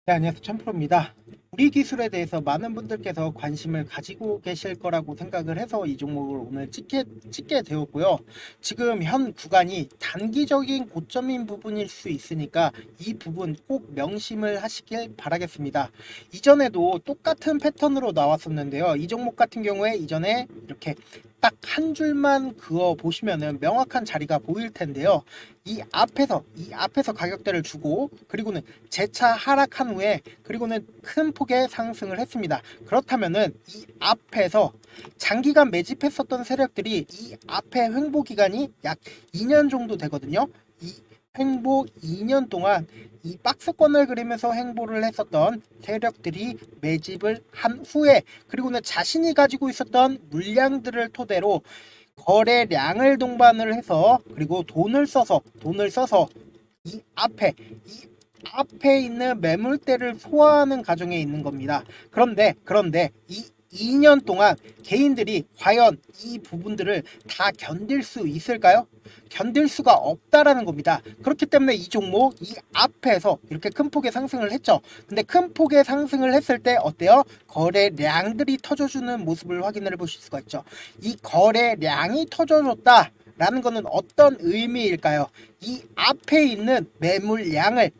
네, 안녕하세요. 천프로입니다. 우리 기술에 대해서 많은 분들께서 관심을 가지고 계실 거라고 생각을 해서 이 종목을 오늘 찍게 되었고요. 지금 현 구간이 단기적인 고점인 부분일 수 있으니까 이 부분 꼭 명심을 하시길 바라겠습니다. 이전에도 똑같은 패턴으로 나왔었는데요. 이 종목 같은 경우에 이전에 이렇게 딱 한 줄만 그어 보시면은 명확한 자리가 보일 텐데요. 이 앞에서 가격대를 주고 그리고는 재차 하락한 후에 그리고는 큰 폭의 상승을 했습니다. 그렇다면은 이 앞에서 장기간 매집했었던 세력들이 이 앞에 횡보 기간이 약 2년 정도 되거든요. 이 횡보 2년 동안 이 박스권을 그리면서 횡보를 했었던 세력들이 매집을 한 후에 그리고는 자신이 가지고 있었던 물량들을 토대로 거래량을 동반을 해서 그리고 돈을 써서 이 앞에 있는 매물대를 소화하는 과정에 있는 겁니다. 그런데 이 2년 동안 개인들이 과연 이 부분들을 다 견딜 수 있을까요? 견딜 수가 없다라는 겁니다. 그렇기 때문에 이 종목 이 앞에서 이렇게 큰 폭의 상승을 했죠. 근데 큰 폭의 상승을 했을 때 어때요? 거래량들이 터져주는 모습을 확인을 보실 수가 있죠. 이 거래량이 터져줬다. 라는 것은 어떤 의미일까요? 이 앞에 있는 매물량을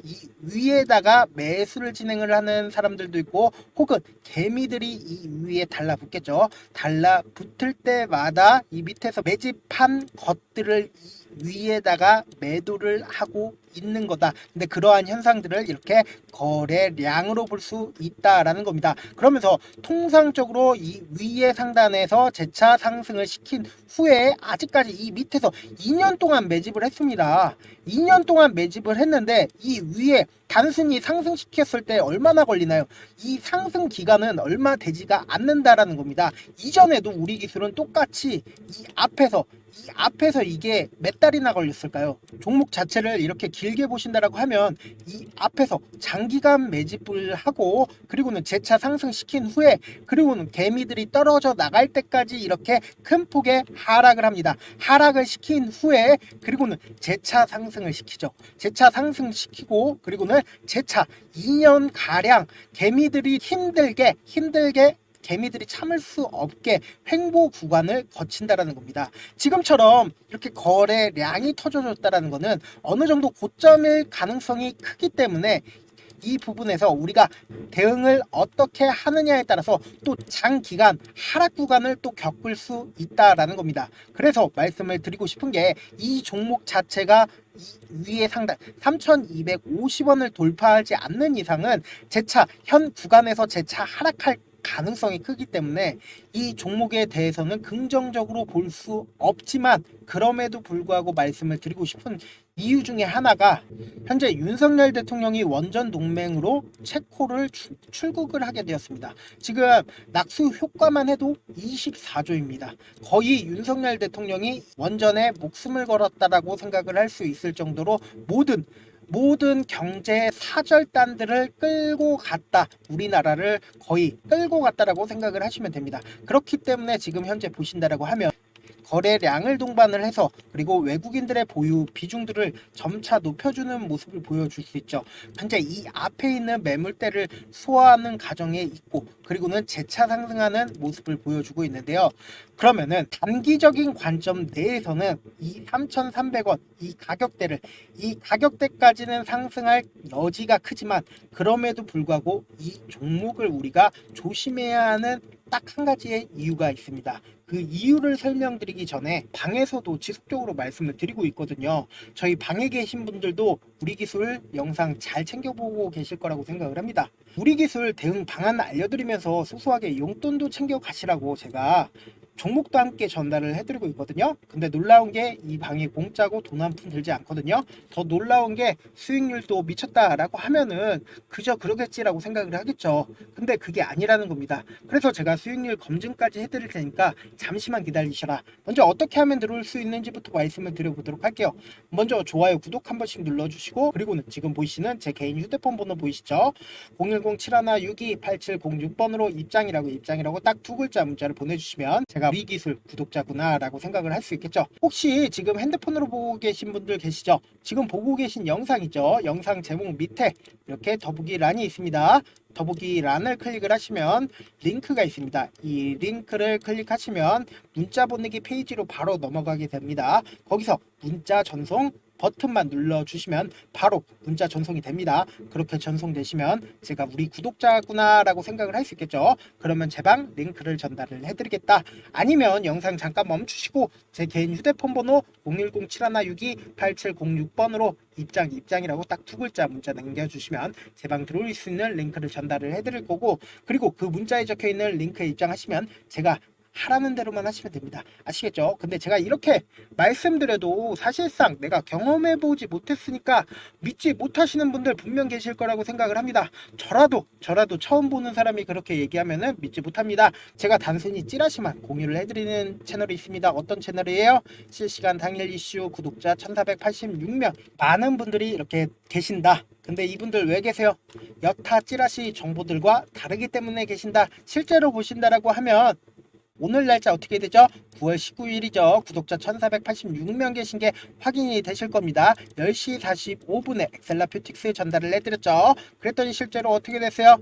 이 위에다가 매수를 진행을 하는 사람들도 있고 혹은 개미들이 이 위에 달라붙겠죠. 달라붙을 때마다 이 밑에서 매집한 것들을 이 위에다가 매도를 하고 있는 거다. 근데 그러한 현상들을 이렇게 거래량으로 볼 수 있다라는 겁니다. 그러면서 통상적으로 이 위의 상단에서 재차 상승을 시킨 후에 아직까지 이 밑에서 2년 동안 매집을 했습니다. 2년 동안 매집을 했는데 이 위에 단순히 상승시켰을 때 얼마나 걸리나요? 이 상승 기간은 얼마 되지가 않는다라는 겁니다. 이전에도 우리 기술은 똑같이 이 앞에서 이게 몇 달이나 걸렸을까요? 종목 자체를 이렇게 길게 보신다라고 하면 이 앞에서 장기간 매집을 하고 그리고는 재차 상승시킨 후에 그리고는 개미들이 떨어져 나갈 때까지 이렇게 큰 폭의 하락을 합니다. 하락을 시킨 후에 그리고는 재차 상승을 시키죠. 재차 상승시키고 그리고는 재차 2년 가량 개미들이 힘들게 개미들이 참을 수 없게 횡보 구간을 거친다라는 겁니다. 지금처럼 이렇게 거래량이 터져줬다라는 것은 어느 정도 고점일 가능성이 크기 때문에 이 부분에서 우리가 대응을 어떻게 하느냐에 따라서 또 장기간 하락 구간을 또 겪을 수 있다라는 겁니다. 그래서 말씀을 드리고 싶은 게 이 종목 자체가 이 위의 상단 3,250원을 돌파하지 않는 이상은 재차 현 구간에서 재차 하락할 가능성이 크기 때문에 이 종목에 대해서는 긍정적으로 볼 수 없지만 그럼에도 불구하고 말씀을 드리고 싶은 이유 중에 하나가 현재 윤석열 대통령이 원전 동맹으로 체코를 출국을 하게 되었습니다. 지금 낙수 효과만 해도 24조입니다. 거의 윤석열 대통령이 원전에 목숨을 걸었다라고 생각을 할 수 있을 정도로 모든 경제 사절단들을 끌고 갔다. 우리나라를 거의 끌고 갔다라고 생각을 하시면 됩니다. 그렇기 때문에 지금 현재 보신다라고 하면 거래량을 동반을 해서 그리고 외국인들의 보유 비중들을 점차 높여주는 모습을 보여줄 수 있죠. 현재 이 앞에 있는 매물대를 소화하는 과정에 있고 그리고는 재차 상승하는 모습을 보여주고 있는데요. 그러면은 단기적인 관점 내에서는 이 3,300원 이 가격대까지는 상승할 여지가 크지만 그럼에도 불구하고 이 종목을 우리가 조심해야 하는 딱 한 가지의 이유가 있습니다. 그 이유를 설명드리기 전에 방에서도 지속적으로 말씀을 드리고 있거든요. 저희 방에 계신 분들도 우리 기술 영상 잘 챙겨보고 계실 거라고 생각을 합니다. 우리 기술 대응 방안 알려드리면서 소소하게 용돈도 챙겨 가시라고 제가 종목도 함께 전달을 해드리고 있거든요. 근데 놀라운 게 이 방이 공짜고 돈 한 푼 들지 않거든요. 더 놀라운 게 수익률도 미쳤다라고 하면은 그저 그러겠지라고 생각을 하겠죠. 근데 그게 아니라는 겁니다. 그래서 제가 수익률 검증까지 해드릴 테니까 잠시만 기다리셔라. 먼저 어떻게 하면 들어올 수 있는지부터 말씀을 드려보도록 할게요. 먼저 좋아요, 구독 한 번씩 눌러주시고 그리고는 지금 보이시는 제 개인 휴대폰 번호 보이시죠? 010-7162-8706번으로 입장이라고 딱 두 글자 문자를 보내주시면 제가 제가 우리 기술 구독자구나 라고 생각을 할 수 있겠죠. 혹시 지금 핸드폰으로 보고 계신 분들 계시죠? 지금 보고 계신 영상이죠. 영상 제목 밑에 이렇게 더보기 란이 있습니다. 더보기 란을 클릭을 하시면 링크가 있습니다. 이 링크를 클릭하시면 문자 보내기 페이지로 바로 넘어가게 됩니다. 거기서 문자 전송 버튼만 눌러주시면 바로 문자 전송이 됩니다. 그렇게 전송되시면 제가 우리 구독자구나 라고 생각을 할 수 있겠죠. 그러면 제 방 링크를 전달을 해드리겠다. 아니면 영상 잠깐 멈추시고 제 개인 휴대폰 번호 010-7162-8706번으로 입장이라고 딱 두 글자 문자 남겨주시면 제 방 들어올 수 있는 링크를 전달을 해드릴 거고, 그리고 그 문자에 적혀있는 링크에 입장하시면 제가 하라는 대로만 하시면 됩니다. 아시겠죠? 근데 제가 이렇게 말씀드려도 사실상 내가 경험해보지 못했으니까 믿지 못하시는 분들 분명 계실 거라고 생각을 합니다. 저라도 처음 보는 사람이 그렇게 얘기하면은 믿지 못합니다. 제가 단순히 찌라시만 공유를 해드리는 채널이 있습니다. 어떤 채널이에요? 실시간 당일 이슈 구독자 1486명, 많은 분들이 이렇게 계신다. 근데 이분들 왜 계세요? 여타 찌라시 정보들과 다르기 때문에 계신다. 실제로 보신다라고 하면 오늘 날짜 어떻게 되죠? 9월 19일이죠. 구독자 1486명 계신 게 확인이 되실 겁니다. 10시 45분에 엑셀라퓨틱스 전달을 해드렸죠. 그랬더니 실제로 어떻게 됐어요?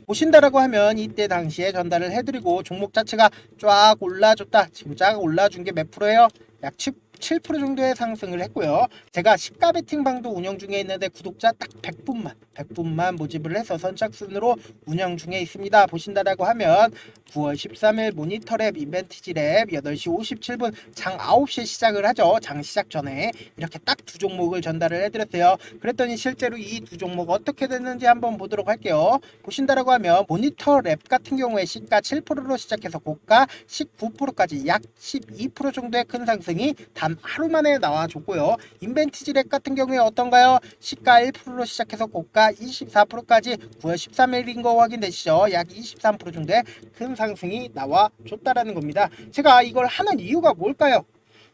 보신다라고 하면 이때 당시에 전달을 해드리고 종목 자체가 쫙 올라줬다. 지금 쫙 올라준 게 몇 프로예요? 약 7% 정도의 상승을 했고요. 제가 시가 베팅방도 운영 중에 있는데 구독자 딱 100분만 모집을 해서 선착순으로 운영 중에 있습니다. 보신다라고 하면 9월 13일 모니터랩 인벤티지랩 8시 57분 장 9시에 시작을 하죠. 장 시작 전에 이렇게 딱 두 종목을 전달을 해드렸어요. 그랬더니 실제로 이 두 종목 어떻게 됐는지 한번 보도록 할게요. 보신다라고 하면 모니터랩 같은 경우에 시가 7%로 시작해서 고가 19%까지 약 12% 정도의 큰 상승이 단 하루 만에 나와줬고요. 인벤티지랩 같은 경우에 어떤가요? 시가 1%로 시작해서 고가 24%까지 9월 13일인 거 확인되시죠? 약 23% 정도의 큰 상승이 나와줬다라는 겁니다. 제가 이걸 하는 이유가 뭘까요?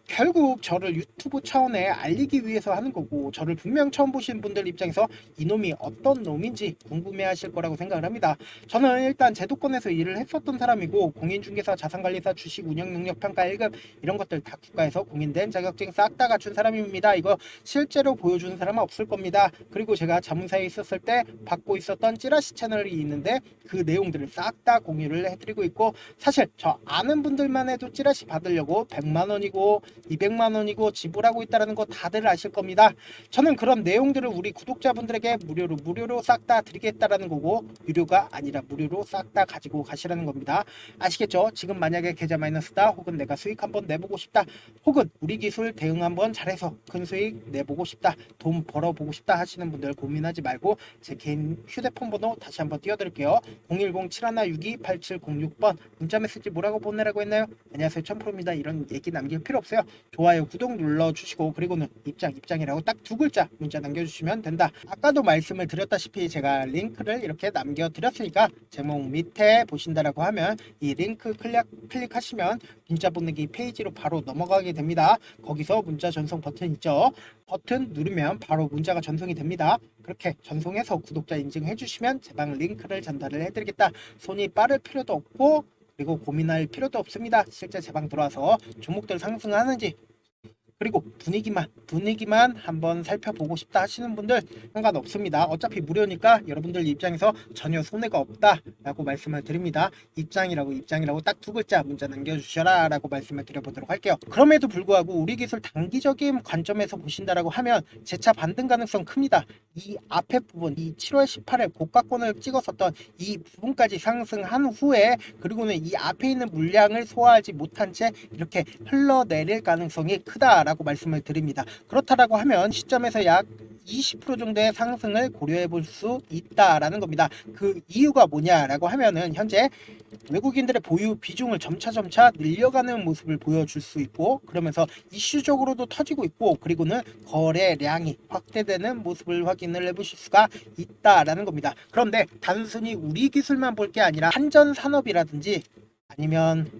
결국 저를 유튜브 차원에 알리기 위해서 하는 거고, 저를 분명 처음 보신 분들 입장에서 이놈이 어떤 놈인지 궁금해 하실 거라고 생각을 합니다. 저는 일단 제도권에서 일을 했었던 사람이고, 공인중개사, 자산관리사, 주식 운영 능력 평가 1급 이런 것들 다 국가에서 공인된 자격증 싹 다 갖춘 사람입니다. 이거 실제로 보여주는 사람은 없을 겁니다. 그리고 제가 자문사에 있었을 때 받고 있었던 찌라시 채널이 있는데 그 내용들을 싹 다 공유를 해드리고 있고, 사실 저 아는 분들만 해도 찌라시 받으려고 100만 원이고 200만 원이고 지불하고 있다는 거 다들 아실 겁니다. 저는 그런 내용들을 우리 구독자분들에게 무료로 싹 다 드리겠다라는 거고, 유료가 아니라 무료로 싹 다 가지고 가시라는 겁니다. 아시겠죠? 지금 만약에 계좌 마이너스다, 혹은 내가 수익 한번 내보고 싶다, 혹은 우리 기술 대응 한번 잘해서 큰 수익 내보고 싶다, 돈 벌어보고 싶다 하시는 분들 고민하지 말고 제 개인 휴대폰 번호 다시 한번 띄워드릴게요. 010-7162-8706번 문자 메시지 뭐라고 보내라고 했나요? 안녕하세요, 천프로입니다. 이런 얘기 남길 필요 없어요. 좋아요, 구독 눌러주시고, 그리고는 입장이라고 딱 두 글자 문자 남겨주시면 된다. 아까도 말씀을 드렸다시피 제가 링크를 이렇게 남겨드렸으니까 제목 밑에 보신다라고 하면 이 링크 클릭하시면 문자 보내기 페이지로 바로 넘어가게 됩니다. 거기서 문자 전송 버튼 있죠? 버튼 누르면 바로 문자가 전송이 됩니다. 그렇게 전송해서 구독자 인증해 주시면 제 방 링크를 전달을 해드리겠다. 손이 빠를 필요도 없고, 그리고 고민할 필요도 없습니다. 실제 제 방 들어와서 종목들 상승하는지, 그리고 분위기만 한번 살펴보고 싶다 하시는 분들 상관없습니다. 어차피 무료니까 여러분들 입장에서 전혀 손해가 없다 라고 말씀을 드립니다. 입장이라고 딱 두 글자 문자 남겨주셔라 라고 말씀을 드려보도록 할게요. 그럼에도 불구하고 우리 기술 단기적인 관점에서 보신다라고 하면 재차 반등 가능성 큽니다. 이 앞에 부분, 이 7월 18일 고가권을 찍었었던 이 부분까지 상승한 후에, 그리고는 이 앞에 있는 물량을 소화하지 못한 채 이렇게 흘러내릴 가능성이 크다라고 말씀을 드립니다. 그렇다라고 하면 시점에서 약 20% 정도의 상승을 고려해 볼 수 있다라는 겁니다. 그 이유가 뭐냐라고 하면은 현재 외국인들의 보유 비중을 점차 늘려가는 모습을 보여줄 수 있고, 그러면서 이슈적으로도 터지고 있고, 그리고는 거래량이 확대되는 모습을 확인을 해보실 수가 있다라는 겁니다. 그런데 단순히 우리 기술만 볼 게 아니라 한전산업이라든지 아니면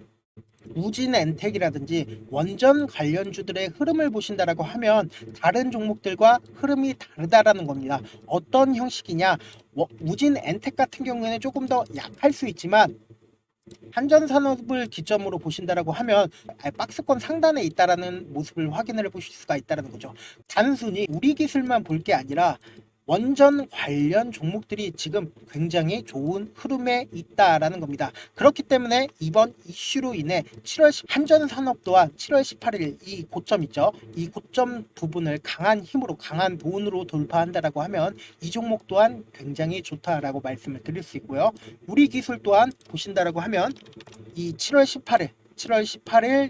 우진엔텍이라든지 원전 관련주들의 흐름을 보신다라고 하면 다른 종목들과 흐름이 다르다라는 겁니다. 어떤 형식이냐? 우진엔텍 같은 경우에는 조금 더 약할 수 있지만 한전산업을 기점으로 보신다라고 하면 박스권 상단에 있다라는 모습을 확인을 해보실 수가 있다는 거죠. 단순히 우리 기술만 볼 게 아니라 원전 관련 종목들이 지금 굉장히 좋은 흐름에 있다라는 겁니다. 그렇기 때문에 이번 이슈로 인해 7월 10 한전산업 또한 7월 18일 이 고점 있죠. 이 고점 부분을 강한 힘으로 강한 돈으로 돌파한다라고 하면 이 종목 또한 굉장히 좋다라고 말씀을 드릴 수 있고요. 우리 기술 또한 보신다라고 하면 이 7월 18일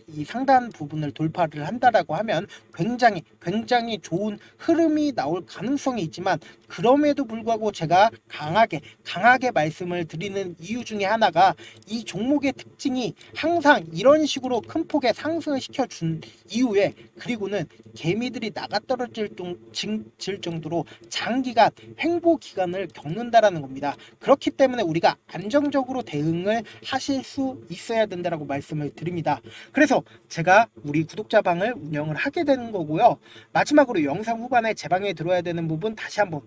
이 상단 부분을 돌파를 한다라고 하면 굉장히 좋은 흐름이 나올 가능성이 있지만 그럼에도 불구하고 제가 강하게 말씀을 드리는 이유 중에 하나가 이 종목의 특징이 항상 이런 식으로 큰 폭의 상승을 시켜준 이후에 그리고는 개미들이 나가떨어질 정도로 장기간 횡보 기간을 겪는다라는 겁니다. 그렇기 때문에 우리가 안정적으로 대응을 하실 수 있어야 된다라고 말씀을 드립니다. 그래서 제가 우리 구독자방을 운영을 하게 되는 거고요. 마지막으로 영상 후반에 제 방에 들어야 되는 부분 다시 한번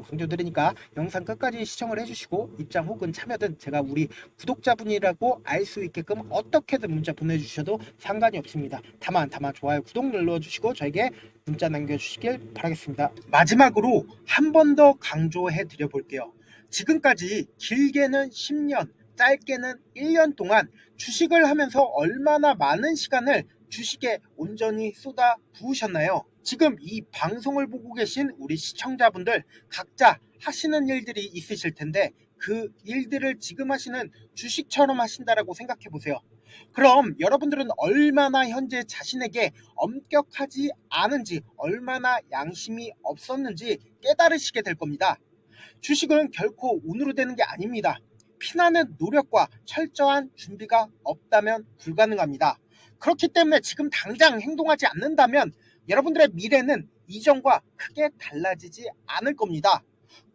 강조드리니까 영상 끝까지 시청을 해주시고 입장 혹은 참여든 제가 우리 구독자분이라고 알 수 있게끔 어떻게든 문자 보내주셔도 상관이 없습니다. 다만 좋아요 구독 눌러주시고 저에게 문자 남겨주시길 바라겠습니다. 마지막으로 한 번 더 강조해 드려 볼게요. 지금까지 길게는 10년 짧게는 1년 동안 주식을 하면서 얼마나 많은 시간을 주식에 온전히 쏟아 부으셨나요? 지금 이 방송을 보고 계신 우리 시청자분들 각자 하시는 일들이 있으실 텐데 그 일들을 지금 하시는 주식처럼 하신다라고 생각해 보세요. 그럼 여러분들은 얼마나 현재 자신에게 엄격하지 않은지, 얼마나 양심이 없었는지 깨달으시게 될 겁니다. 주식은 결코 운으로 되는 게 아닙니다. 피나는 노력과 철저한 준비가 없다면 불가능합니다. 그렇기 때문에 지금 당장 행동하지 않는다면 여러분들의 미래는 이전과 크게 달라지지 않을 겁니다.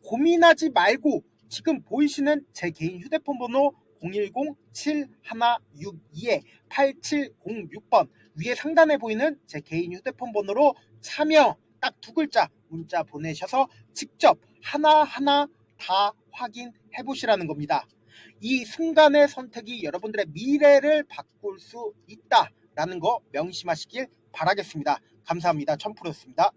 고민하지 말고 지금 보이시는 제 개인 휴대폰 번호 010-7162-8706번 위에 상단에 보이는 제 개인 휴대폰 번호로 참여 딱 두 글자 문자 보내셔서 직접 하나하나 다 확인해 보시라는 겁니다. 이 순간의 선택이 여러분들의 미래를 바꿀 수 있다라는 거 명심하시길 바라겠습니다. 감사합니다. 천프로였습니다.